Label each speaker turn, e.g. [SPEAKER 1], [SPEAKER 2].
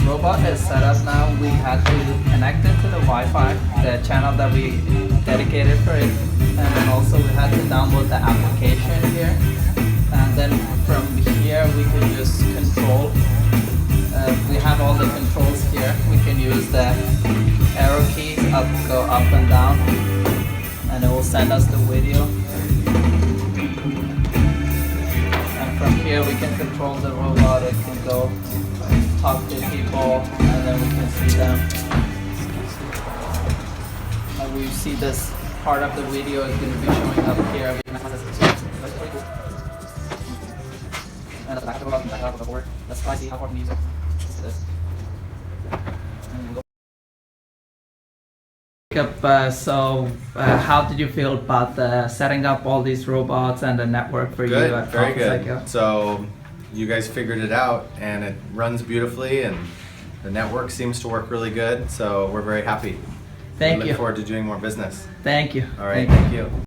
[SPEAKER 1] robot is set up now. We had to connect it to the Wi-Fi, the channel that we dedicated for it, and then also we had to download the application here. And then from here we can just control. We have all the controls here. We can use the arrow keys go up and down, and it will send us the video. And from here we can control the robot. It can go talk to people, and then we can see them. And we see this part of the video is going to be showing up here. And that's the board. Let's try to see how far we use it. How did you feel about setting up all these robots and the network for
[SPEAKER 2] Good,
[SPEAKER 1] you at
[SPEAKER 2] very good.
[SPEAKER 1] Psycho?
[SPEAKER 2] So you guys figured it out, and it runs beautifully, and the network seems to work really good. So we're very happy.
[SPEAKER 1] Thank
[SPEAKER 2] we
[SPEAKER 1] you.
[SPEAKER 2] look forward to doing more business.
[SPEAKER 1] Thank you.
[SPEAKER 2] All right, thank you.